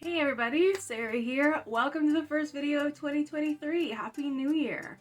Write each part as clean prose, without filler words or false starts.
Hey everybody, Sarah here. Welcome to the first video of 2023. Happy New Year.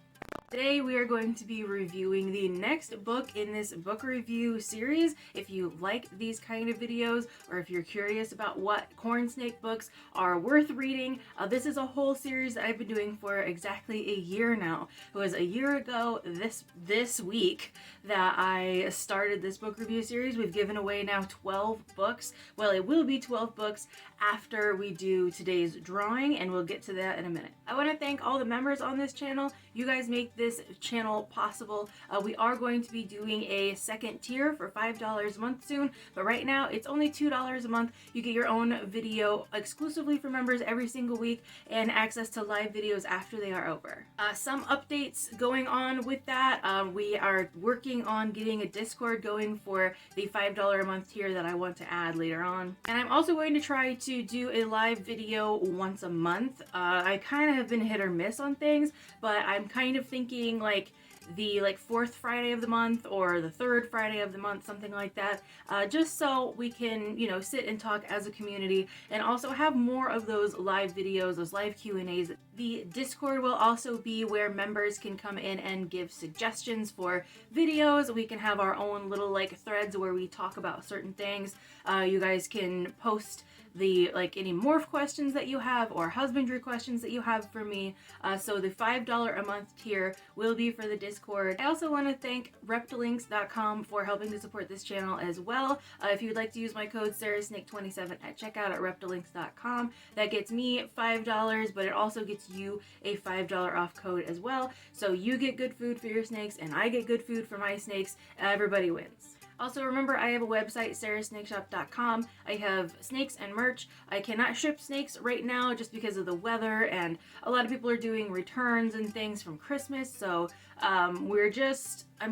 Today we are going to be reviewing the next book in this book review series. If you like these kind of videos, or if you're curious about what corn snake books are worth reading, this is a whole series that I've been doing for exactly a year now. It was a year ago this week that I started this book review series. We've given away now 12 books. Well, it will be 12 books after we do today's drawing, and we'll get to that in a minute. I want to thank all the members on this channel. You guys make this channel possible. We are going to be doing a second tier for $5 a month soon, but right now it's only $2 a month. You get your own video exclusively for members every single week and access to live videos after they are over. Some updates going on with that. We are working on getting a Discord going for the $5 a month tier that I want to add later on. And I'm also going to try to do a live video once a month. I kind of have been hit or miss on things, but I'm kind of thinking like the fourth Friday of the month or the third Friday of the month, something like that, just so we can, you know, sit and talk as a community and also have more of those live videos, those live Q&As. The Discord will also be where members can come in and give suggestions for videos. We can have our own little threads where we talk about certain things. You guys can post the any morph questions that you have or husbandry questions that you have for me. So the $5 a month tier will be for the Discord. I also want to thank reptilinks.com for helping to support this channel as well. If you'd like to use my code SarahSnake27 at checkout at reptilinks.com, that gets me $5, but it also gets you a $5 off code as well. So you get good food for your snakes and I get good food for my snakes. Everybody wins. Also, remember, I have a website, sarahsnakeshop.com. I have snakes and merch. I cannot ship snakes right now just because of the weather, and a lot of people are doing returns and things from Christmas, so I'm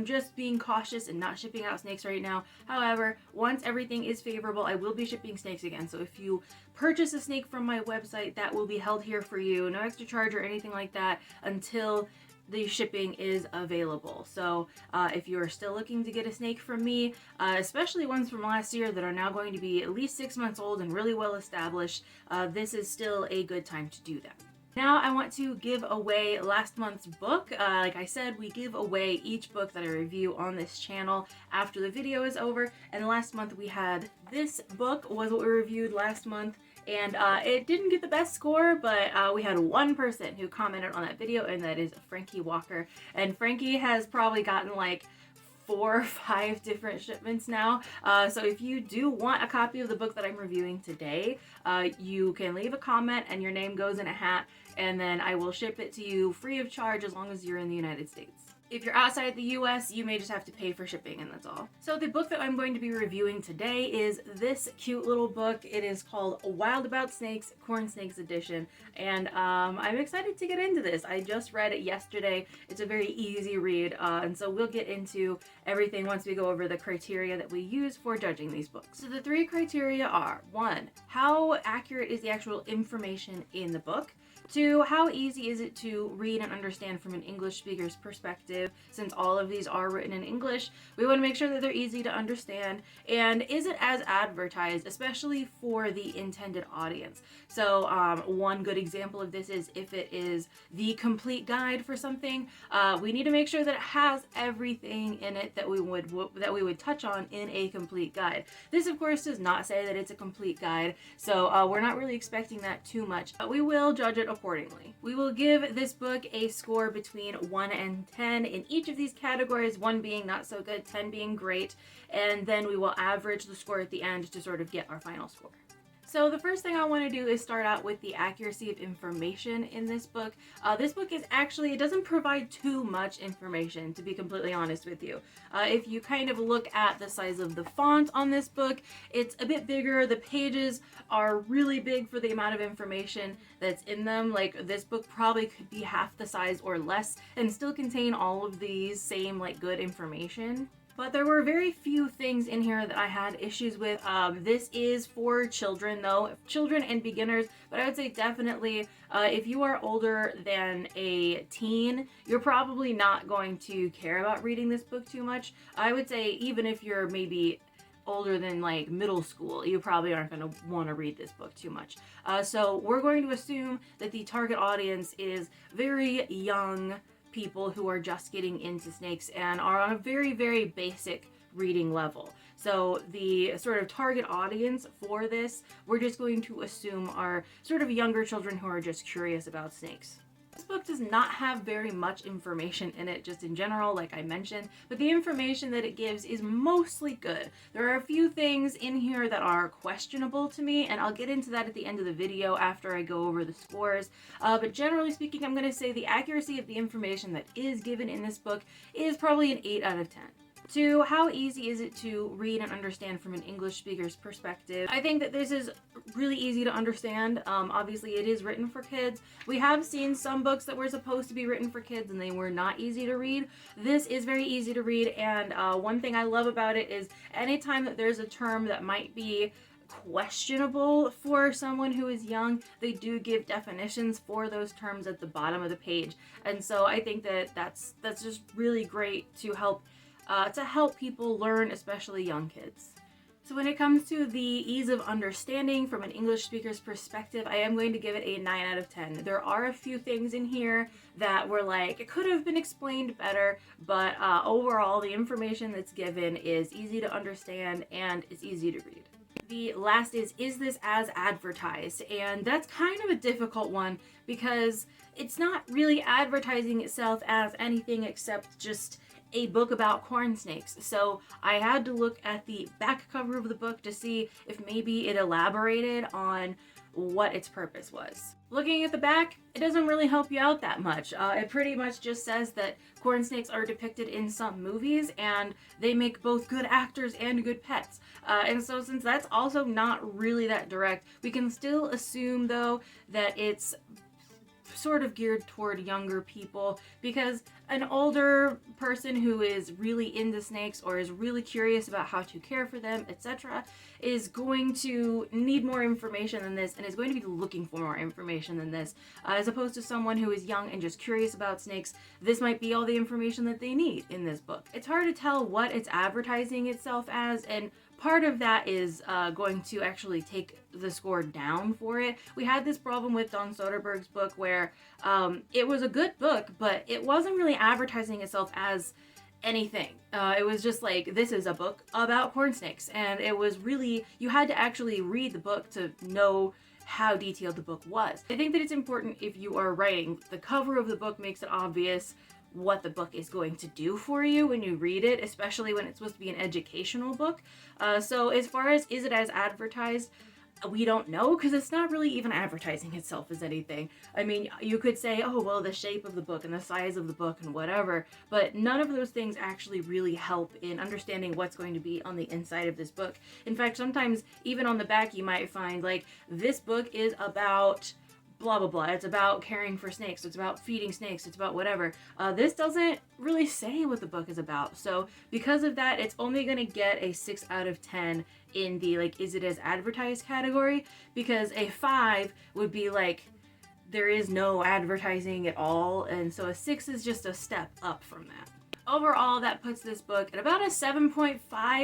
just being cautious and not shipping out snakes right now. However, once everything is favorable, I will be shipping snakes again. So if you purchase a snake from my website, that will be held here for you. No extra charge or anything like that until the shipping is available. So if you're still looking to get a snake from me, especially ones from last year that are now going to be at least 6 months old and really well established, this is still a good time to do that. Now I want to give away last month's book. Like I said, we give away each book that I review on this channel after the video is over, and last month we had this book was what we reviewed last month. And it didn't get the best score, but we had one person who commented on that video, and that is Frankie Walker. And Frankie has probably gotten like 4 or 5 different shipments now. So if you do want a copy of the book that I'm reviewing today, you can leave a comment and your name goes in a hat, and then I will ship it to you free of charge as long as you're in the United States. If you're outside the US, you may just have to pay for shipping, and that's all. So the book that I'm going to be reviewing today is this cute little book. It is called Wild About Snakes, Corn Snakes Edition, and I'm excited to get into this. I just read it yesterday. It's a very easy read, and so we'll get into everything once we go over the criteria that we use for judging these books. So the 3 criteria are: 1, how accurate is the actual information in the book? 2, how easy is it to read and understand from an English speaker's perspective? Since all of these are written in English, we want to make sure that they're easy to understand. And is it as advertised, especially for the intended audience? So one good example of this is if it is the complete guide for something, we need to make sure that it has everything in it that we would touch on in a complete guide. This, of course, does not say that it's a complete guide, so we're not really expecting that too much, but we will judge it accordingly. We will give this book a score between 1 and 10 in each of these categories, 1 being not so good, 10 being great, and then we will average the score at the end to sort of get our final score. So the first thing I want to do is start out with the accuracy of information in this book. This book is actually, it doesn't provide too much information, to be completely honest with you. If you kind of look at the size of the font on this book, it's a bit bigger. The pages are really big for the amount of information that's in them. Like, this book probably could be half the size or less and still contain all of these same good information. But there were very few things in here that I had issues with. This is for children though, children and beginners, but I would say definitely if you are older than a teen, you're probably not going to care about reading this book too much. I would say even if you're maybe older than like middle school, you probably aren't going to want to read this book too much. So we're going to assume that the target audience is very young people who are just getting into snakes and are on a very, very basic reading level. So the sort of target audience for this, we're just going to assume are sort of younger children who are just curious about snakes. This book does not have very much information in it, just in general, like I mentioned, but the information that it gives is mostly good. There are a few things in here that are questionable to me, and I'll get into that at the end of the video after I go over the scores. But generally speaking, I'm going to say the accuracy of the information that is given in this book is probably an 8 out of 10. To how easy is it to read and understand from an English speaker's perspective? I think that this is really easy to understand. Obviously, it is written for kids. We have seen some books that were supposed to be written for kids and they were not easy to read. This is very easy to read, and one thing I love about it is anytime that there's a term that might be questionable for someone who is young, they do give definitions for those terms at the bottom of the page. And so I think that that's just really great to help people learn, especially young kids. So when it comes to the ease of understanding from an English speaker's perspective, I am going to give it a 9 out of 10. There are a few things in here that were like, it could have been explained better, but overall the information that's given is easy to understand and it's easy to read. The last is this as advertised? And that's kind of a difficult one because it's not really advertising itself as anything except just a book about corn snakes. So I had to look at the back cover of the book to see if maybe it elaborated on what its purpose was. Looking at the back, it doesn't really help you out that much. It pretty much just says that corn snakes are depicted in some movies and they make both good actors and good pets. And so since that's also not really that direct, we can still assume though that it's sort of geared toward younger people, because an older person who is really into snakes or is really curious about how to care for them, etc., is going to need more information than this and is going to be looking for more information than this. As opposed to someone who is young and just curious about snakes, this might be all the information that they need in this book. It's hard to tell what it's advertising itself as, and part of that is going to actually take the score down for it. We had this problem with Don Soderbergh's book where it was a good book, but it wasn't really advertising itself as anything. It was just like, this is a book about corn snakes, and it was really, you had to actually read the book to know how detailed the book was. I think that it's important if you are writing. The cover of the book makes it obvious what the book is going to do for you when you read it, especially when it's supposed to be an educational book. So as far as is it as advertised, we don't know, because it's not really even advertising itself as anything. I mean, you could say, oh, well, the shape of the book and the size of the book and whatever, but none of those things actually really help in understanding what's going to be on the inside of this book. In fact, sometimes even on the back you might find, like, this book is about blah blah blah, it's about caring for snakes, it's about feeding snakes, it's about whatever. This doesn't really say what the book is about, so because of that, it's only going to get a 6 out of 10 in the, like, is it as advertised category, because a 5 would be like, there is no advertising at all, and so a 6 is just a step up from that. Overall, that puts this book at about a 7.5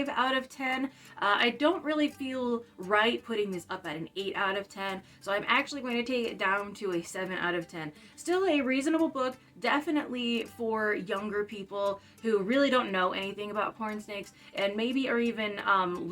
out of 10. I don't really feel right putting this up at an 8 out of 10, so I'm actually going to take it down to a 7 out of 10. Still a reasonable book, definitely for younger people who really don't know anything about corn snakes and maybe are even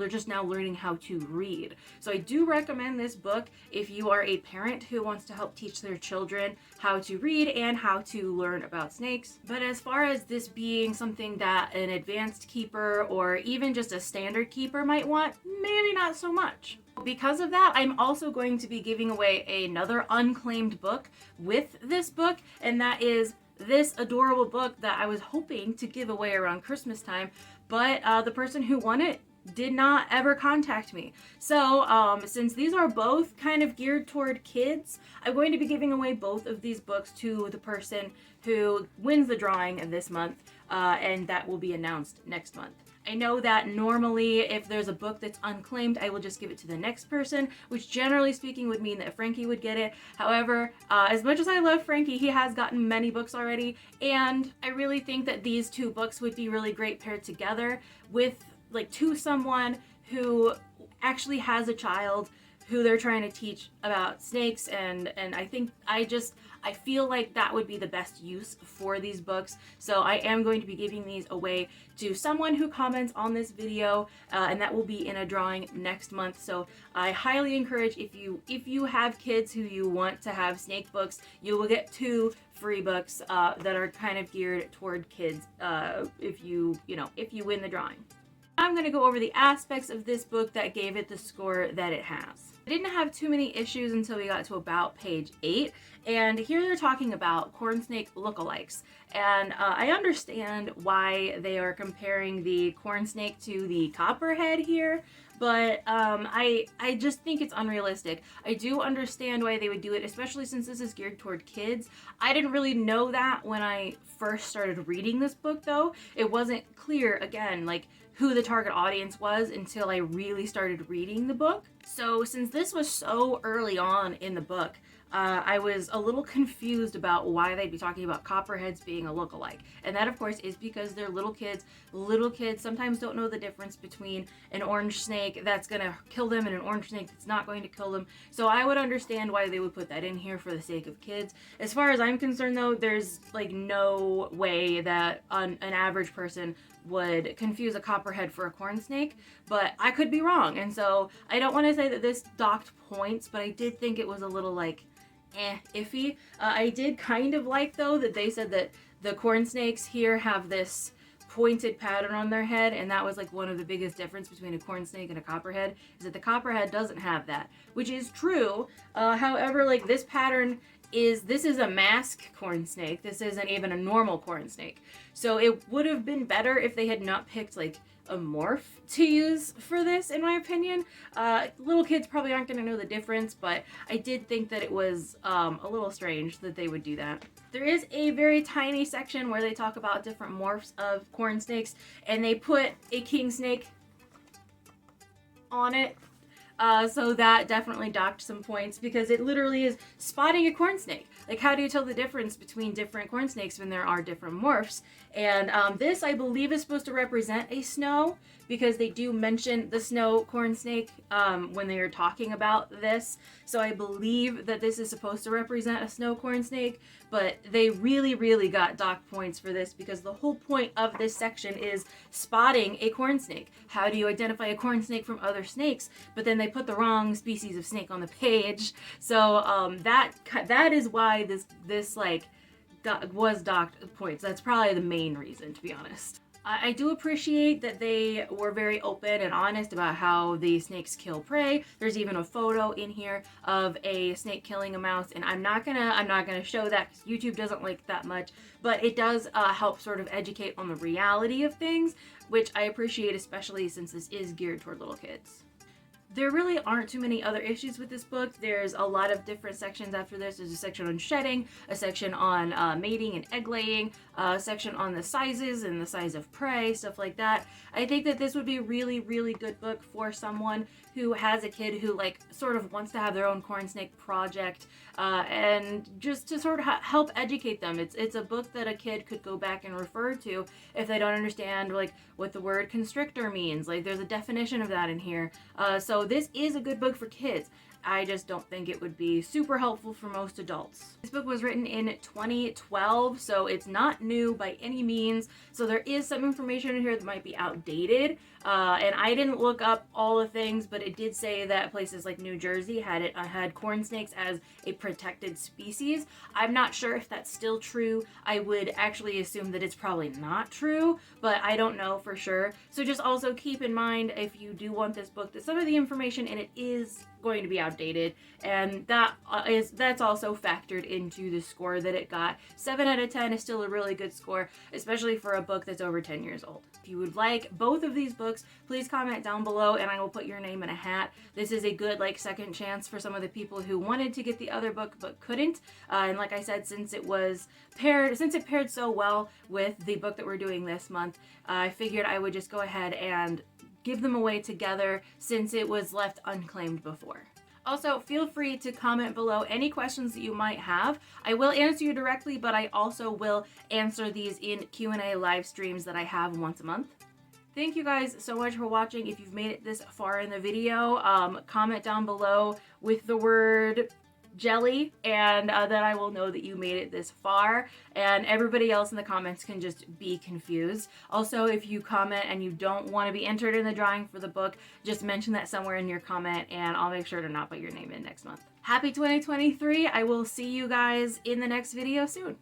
just now learning how to read. So I do recommend this book if you are a parent who wants to help teach their children how to read and how to learn about snakes. But as far as this being something that an advanced keeper or even just a standard keeper might want, maybe not so much. Because of that, I'm also going to be giving away another unclaimed book with this book, and that is this adorable book that I was hoping to give away around Christmas time, but the person who won it did not ever contact me. So since these are both kind of geared toward kids, I'm going to be giving away both of these books to the person who wins the drawing this month, and that will be announced next month. I know that normally if there's a book that's unclaimed, I will just give it to the next person, which generally speaking would mean that Frankie would get it. However, as much as I love Frankie, he has gotten many books already, and I really think that these two books would be really great paired together with, like, to someone who actually has a child who they're trying to teach about snakes, and I feel like that would be the best use for these books. So I am going to be giving these away to someone who comments on this video, and that will be in a drawing next month. So I highly encourage, if you have kids who you want to have snake books, you will get 2 free books that are kind of geared toward kids if you win the drawing. I'm going to go over the aspects of this book that gave it the score that it has. I didn't have too many issues until we got to about page 8, and here they're talking about corn snake lookalikes. And I understand why they are comparing the corn snake to the copperhead here, but I just think it's unrealistic. I do understand why they would do it, especially since this is geared toward kids. I didn't really know that when I first started reading this book, though. It wasn't clear, again, like who the target audience was until I really started reading the book. So since this was so early on in the book, I was a little confused about why they'd be talking about copperheads being a lookalike. And that, of course, is because they're little kids. Little kids sometimes don't know the difference between an orange snake that's going to kill them and an orange snake that's not going to kill them. So I would understand why they would put that in here for the sake of kids. As far as I'm concerned, though, there's like no way that an average person would confuse a copperhead for a corn snake, but I could be wrong. And so I don't want to say that this docked points, but I did think it was a little like iffy. I did kind of like, though, that they said that the corn snakes here have this pointed pattern on their head, and that was like one of the biggest difference between a corn snake and a copperhead, is that the copperhead doesn't have that, which is true. However, like this is a mask corn snake. This isn't even a normal corn snake. So it would have been better if they had not picked like a morph to use for this, in my opinion. Little kids probably aren't going to know the difference, but I did think that it was a little strange that they would do that. There is a very tiny section where they talk about different morphs of corn snakes, and they put a king snake on it. So that definitely docked some points, because it literally is spotting a corn snake. Like, how do you tell the difference between different corn snakes when there are different morphs? And this, I believe, is supposed to represent a snow, because they do mention the snow corn snake when they are talking about this. So I believe that this is supposed to represent a snow corn snake, but they really, really got docked points for this, because the whole point of this section is spotting a corn snake. How do you identify a corn snake from other snakes? But then they put the wrong species of snake on the page. So that is why this like was docked points. That's probably the main reason, to be honest. I do appreciate that they were very open and honest about how the snakes kill prey. There's even a photo in here of a snake killing a mouse, and I'm not gonna show that because YouTube doesn't like that much, but it does help sort of educate on the reality of things, which I appreciate, especially since this is geared toward little kids. There really aren't too many other issues with this book. There's a lot of different sections after this. There's a section on shedding, a section on mating and egg laying, a section on the sizes and the size of prey, stuff like that. I think that this would be a really, really good book for someone who has a kid who like sort of wants to have their own corn snake project, and just to sort of help educate them. It's a book that a kid could go back and refer to if they don't understand like what the word constrictor means. Like, there's a definition of that in here. So this is a good book for kids. I just don't think it would be super helpful for most adults. This book was written in 2012, so it's not new by any means. So there is some information in here that might be outdated. And I didn't look up all the things, but it did say that places like New Jersey had corn snakes as a protected species. I'm not sure if that's still true. I would actually assume that it's probably not true, but I don't know for sure. So just also keep in mind, if you do want this book, that some of the information in it is going to be outdated, and that's also factored into the score that it got. 7 out of 10 is still a really good score, especially for a book that's over 10 years old. If you would like both of these books, please comment down below and I will put your name in a hat. This is a good like second chance for some of the people who wanted to get the other book but couldn't. And like I said, since it paired so well with the book that we're doing this month, I figured I would just go ahead and give them away together since it was left unclaimed before. Also, feel free to comment below any questions that you might have. I will answer you directly, but I also will answer these in Q&A live streams that I have once a month. Thank you guys so much for watching. If you've made it this far in the video, comment down below with the word jelly, and then I will know that you made it this far, and everybody else in the comments can just be confused. Also, if you comment and you don't want to be entered in the drawing for the book, just mention that somewhere in your comment and I'll make sure to not put your name in next month. Happy 2023. I will see you guys in the next video soon.